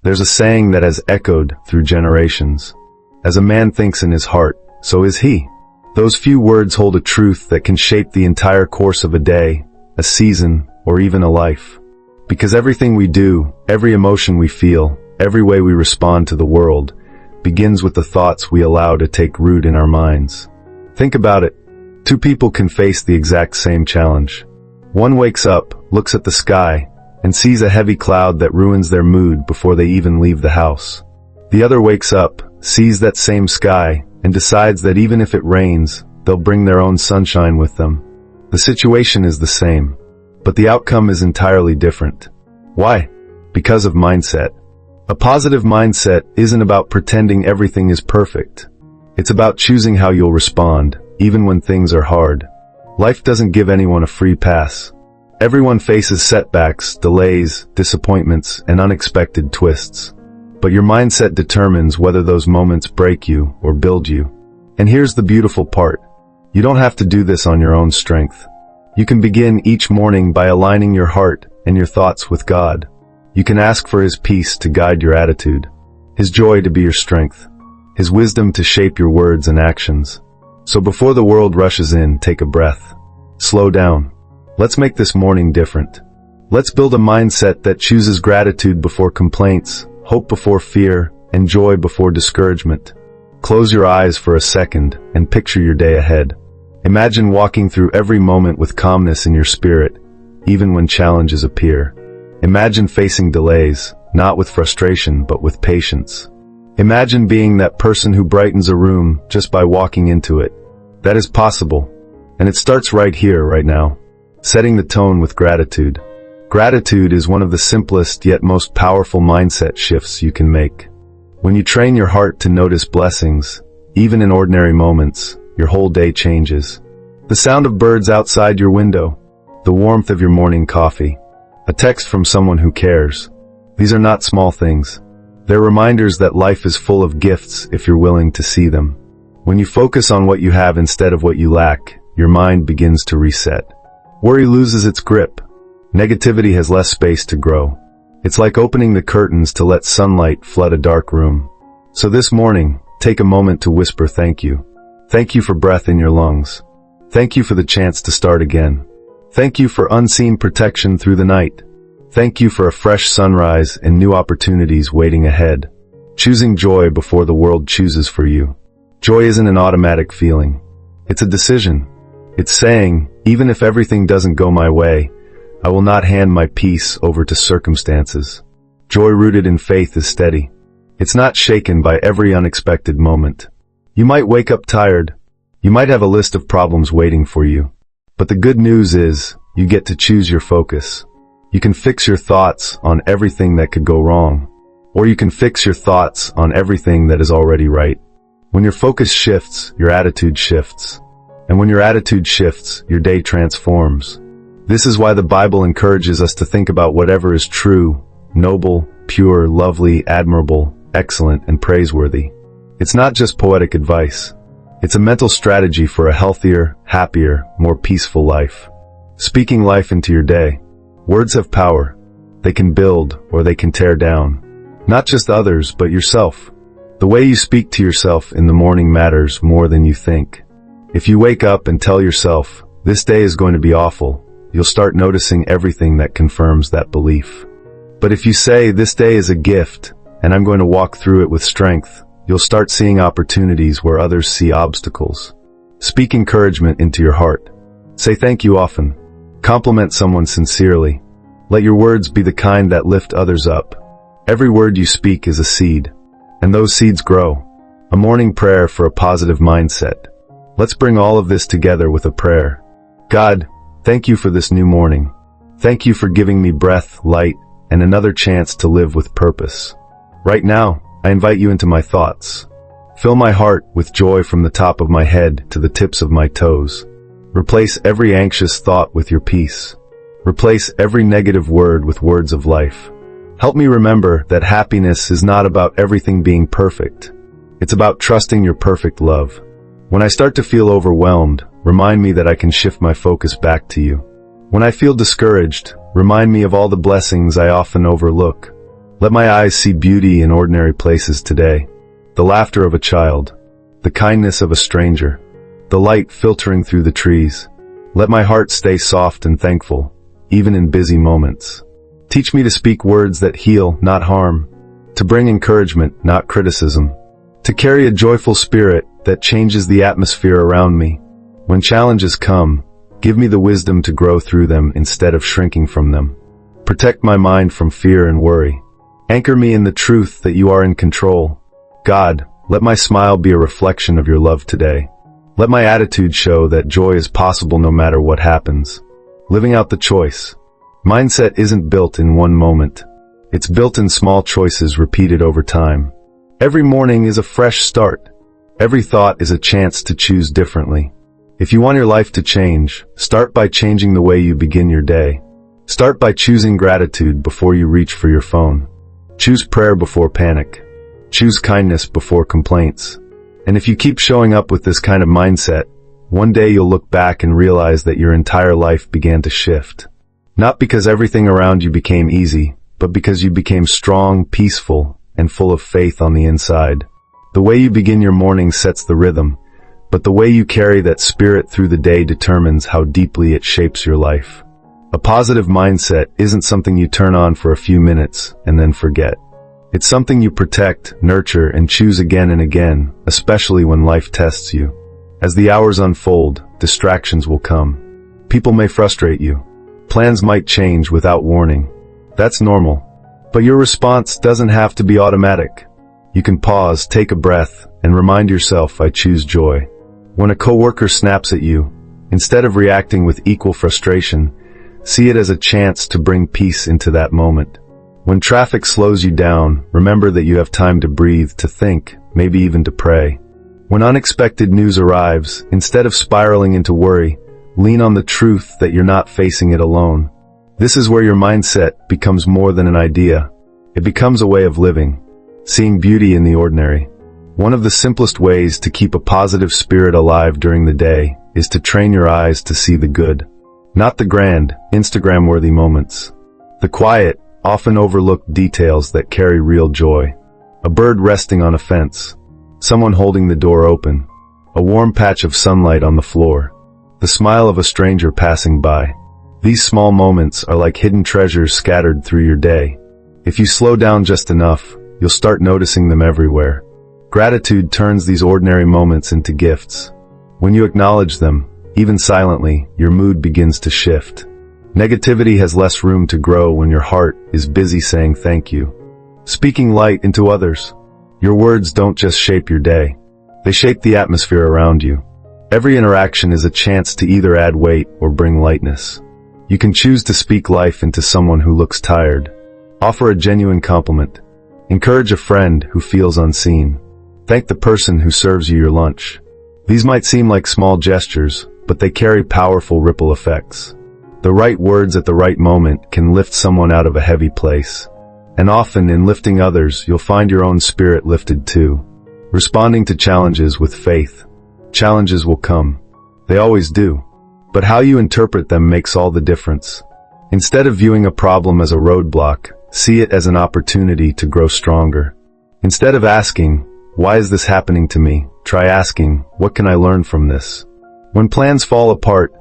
There's a saying that has echoed through generations. As a man thinks in his heart, so is he. Those few words hold a truth that can shape the entire course of a day, a season, or even a life. Because everything we do, every emotion we feel, every way we respond to the world, begins with the thoughts we allow to take root in our minds. Think about it. Two people can face the exact same challenge. One wakes up, looks at the sky, and sees a heavy cloud that ruins their mood before they even leave the house. The other wakes up, sees that same sky, and decides that even if it rains, they'll bring their own sunshine with them. The situation is the same, but the outcome is entirely different. Why? Because of mindset. A positive mindset isn't about pretending everything is perfect. It's about choosing how you'll respond, even when things are hard. Life doesn't give anyone a free pass. Everyone faces setbacks, delays, disappointments, and unexpected twists. But your mindset determines whether those moments break you or build you. And here's the beautiful part. You don't have to do this on your own strength. You can begin each morning by aligning your heart and your thoughts with God. You can ask for His peace to guide your attitude, His joy to be your strength, His wisdom to shape your words and actions. So before the world rushes in, take a breath. Slow down. Let's make this morning different. Let's build a mindset that chooses gratitude before complaints, hope before fear, and joy before discouragement. Close your eyes for a second and picture your day ahead. Imagine walking through every moment with calmness in your spirit, even when challenges appear. Imagine facing delays, not with frustration but with patience. Imagine being that person who brightens a room just by walking into it. That is possible, and it starts right here, right now. Setting the tone with gratitude. Gratitude is one of the simplest yet most powerful mindset shifts you can make. When you train your heart to notice blessings, even in ordinary moments, your whole day changes. The sound of birds outside your window, the warmth of your morning coffee, a text from someone who cares. These are not small things. They're reminders that life is full of gifts if you're willing to see them. When you focus on what you have instead of what you lack, your mind begins to reset. Worry loses its grip. Negativity has less space to grow. It's like opening the curtains to let sunlight flood a dark room. So this morning, take a moment to whisper thank you. Thank you for breath in your lungs. Thank you for the chance to start again. Thank you for unseen protection through the night. Thank you for a fresh sunrise and new opportunities waiting ahead. Choosing joy before the world chooses for you. Joy isn't an automatic feeling. It's a decision. It's saying, even if everything doesn't go my way, I will not hand my peace over to circumstances. Joy rooted in faith is steady. It's not shaken by every unexpected moment. You might wake up tired. You might have a list of problems waiting for you. But the good news is, you get to choose your focus. You can fix your thoughts on everything that could go wrong, or you can fix your thoughts on everything that is already right. When your focus shifts, your attitude shifts. And when your attitude shifts, your day transforms. This is why the Bible encourages us to think about whatever is true, noble, pure, lovely, admirable, excellent, and praiseworthy. It's not just poetic advice. It's a mental strategy for a healthier, happier, more peaceful life. Speaking life into your day. Words have power. They can build or they can tear down. Not just others, but yourself. The way you speak to yourself in the morning matters more than you think. If you wake up and tell yourself, this day is going to be awful, you'll start noticing everything that confirms that belief. But if you say, this day is a gift, and I'm going to walk through it with strength, you'll start seeing opportunities where others see obstacles. Speak encouragement into your heart. Say thank you often. Compliment someone sincerely. Let your words be the kind that lift others up. Every word you speak is a seed, and those seeds grow. A morning prayer for a positive mindset. Let's bring all of this together with a prayer. God, thank you for this new morning. Thank you for giving me breath, light, and another chance to live with purpose. Right now, I invite you into my thoughts. Fill my heart with joy from the top of my head to the tips of my toes. Replace every anxious thought with your peace. Replace every negative word with words of life. Help me remember that happiness is not about everything being perfect. It's about trusting your perfect love. When I start to feel overwhelmed, remind me that I can shift my focus back to you. When I feel discouraged, remind me of all the blessings I often overlook. Let my eyes see beauty in ordinary places today. The laughter of a child, the kindness of a stranger, the light filtering through the trees. Let my heart stay soft and thankful, even in busy moments. Teach me to speak words that heal, not harm, to bring encouragement, not criticism, to carry a joyful spirit that changes the atmosphere around me. When challenges come, give me the wisdom to grow through them instead of shrinking from them. Protect my mind from fear and worry. Anchor me in the truth that you are in control. God, let my smile be a reflection of your love today. Let my attitude show that joy is possible no matter what happens. Living out the choice. Mindset isn't built in one moment. It's built in small choices repeated over time. Every morning is a fresh start. Every thought is a chance to choose differently. If you want your life to change, start by changing the way you begin your day. Start by choosing gratitude before you reach for your phone. Choose prayer before panic. Choose kindness before complaints. And if you keep showing up with this kind of mindset, one day you'll look back and realize that your entire life began to shift. Not because everything around you became easy, but because you became strong, peaceful, and full of faith on the inside. The way you begin your morning sets the rhythm, but the way you carry that spirit through the day determines how deeply it shapes your life. A positive mindset isn't something you turn on for a few minutes and then forget. It's something you protect, nurture, and choose again and again, especially when life tests you. As the hours unfold, distractions will come. People may frustrate you. Plans might change without warning. That's normal. But your response doesn't have to be automatic. You can pause, take a breath, and remind yourself, I choose joy. When a coworker snaps at you, instead of reacting with equal frustration, see it as a chance to bring peace into that moment. When traffic slows you down, remember that you have time to breathe, to think, maybe even to pray. When unexpected news arrives, instead of spiraling into worry, lean on the truth that you're not facing it alone. This is where your mindset becomes more than an idea. It becomes a way of living, seeing beauty in the ordinary. One of the simplest ways to keep a positive spirit alive during the day is to train your eyes to see the good. Not the grand, Instagram-worthy moments. The quiet, often overlooked details that carry real joy. A bird resting on a fence. Someone holding the door open. A warm patch of sunlight on the floor. The smile of a stranger passing by. These small moments are like hidden treasures scattered through your day. If you slow down just enough, you'll start noticing them everywhere. Gratitude turns these ordinary moments into gifts. When you acknowledge them, even silently, your mood begins to shift. Negativity has less room to grow when your heart is busy saying thank you. Speaking light into others. Your words don't just shape your day. They shape the atmosphere around you. Every interaction is a chance to either add weight or bring lightness. You can choose to speak life into someone who looks tired. Offer a genuine compliment. Encourage a friend who feels unseen. Thank the person who serves you your lunch. These might seem like small gestures, but they carry powerful ripple effects. The right words at the right moment can lift someone out of a heavy place. And often in lifting others, you'll find your own spirit lifted too. Responding to challenges with faith. Challenges will come. They always do. But how you interpret them makes all the difference. Instead of viewing a problem as a roadblock, see it as an opportunity to grow stronger. Instead of asking, why is this happening to me? Try asking, what can I learn from this? When plans fall apart,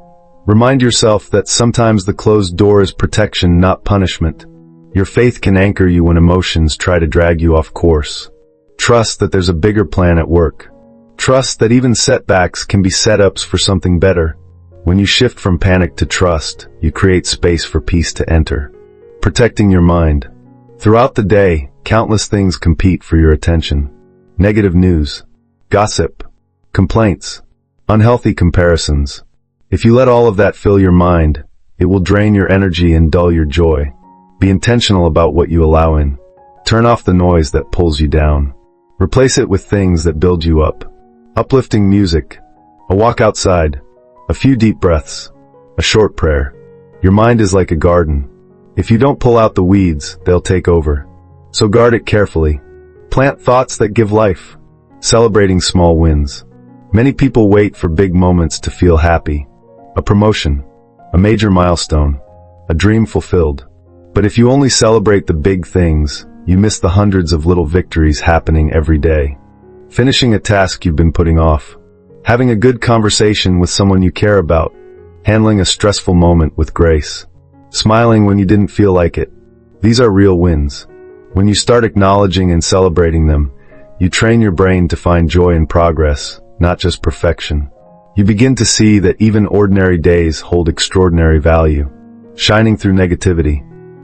remind yourself that sometimes the closed door is protection, not punishment. Your faith can anchor you when emotions try to drag you off course. Trust that there's a bigger plan at work. Trust that even setbacks can be setups for something better. When you shift from panic to trust, you create space for peace to enter. Protecting your mind. Throughout the day, countless things compete for your attention. Negative news, gossip, complaints, unhealthy comparisons. If you let all of that fill your mind, it will drain your energy and dull your joy. Be intentional about what you allow in. Turn off the noise that pulls you down. Replace it with things that build you up. Uplifting music, a walk outside, a few deep breaths, a short prayer. Your mind is like a garden. If you don't pull out the weeds, they'll take over. So guard it carefully. Plant thoughts that give life. Celebrating small wins. Many people wait for big moments to feel happy. A promotion, a major milestone, a dream fulfilled. But if you only celebrate the big things, you miss the hundreds of little victories happening every day. Finishing a task you've been putting off. Having a good conversation with someone you care about. Handling a stressful moment with grace. Smiling when you didn't feel like it. These are real wins. When you start acknowledging and celebrating them, you train your brain to find joy in progress, not just perfection. You begin to see that even ordinary days hold extraordinary value. Shining through negativity.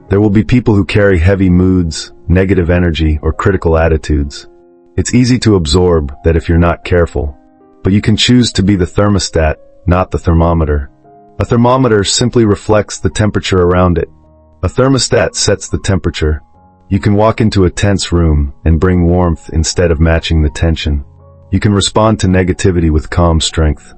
There will be people who carry heavy moods, negative energy, or critical attitudes. It's easy to absorb that if you're not careful. But you can choose to be the thermostat, not the thermometer. A thermometer simply reflects the temperature around it. A thermostat sets the temperature. You can walk into a tense room and bring warmth instead of matching the tension. You can respond to negativity with calm strength.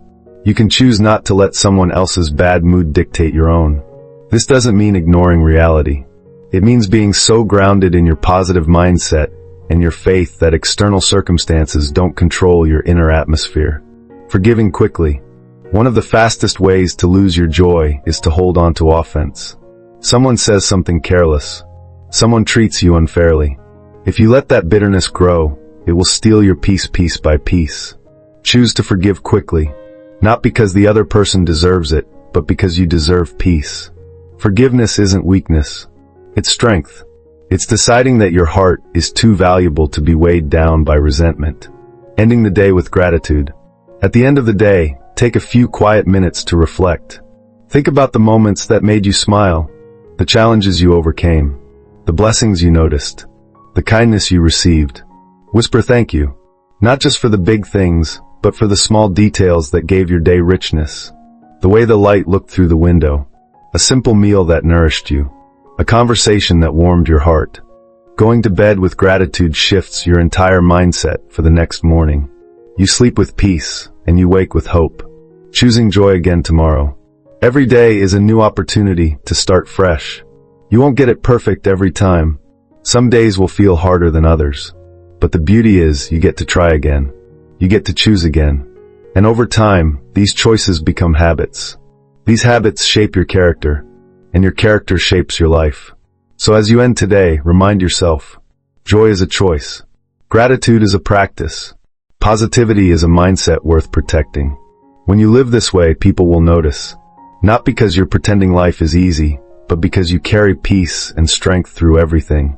You can choose not to let someone else's bad mood dictate your own. This doesn't mean ignoring reality. It means being so grounded in your positive mindset and your faith that external circumstances don't control your inner atmosphere. Forgiving quickly. One of the fastest ways to lose your joy is to hold on to offense. Someone says something careless. Someone treats you unfairly. If you let that bitterness grow, it will steal your peace piece by piece. Choose to forgive quickly, not because the other person deserves it, but because you deserve peace. Forgiveness isn't weakness. It's strength. It's deciding that your heart is too valuable to be weighed down by resentment. Ending the day with gratitude. At the end of the day, take a few quiet minutes to reflect. Think about the moments that made you smile, the challenges you overcame, the blessings you noticed, the kindness you received. Whisper thank you, not just for the big things, but for the small details that gave your day richness. The way the light looked through the window, a simple meal that nourished you, a conversation that warmed your heart. Going to bed with gratitude shifts your entire mindset for the next morning. You sleep with peace, and you wake with hope. Choosing joy again tomorrow. Every day is a new opportunity to start fresh. You won't get it perfect every time. Some days will feel harder than others. But the beauty is you get to try again. You get to choose again. And over time, these choices become habits. These habits shape your character, and your character shapes your life. So as you end today, remind yourself, joy is a choice. Gratitude is a practice. Positivity is a mindset worth protecting. When you live this way, people will notice. Not because you're pretending life is easy, but because you carry peace and strength through everything.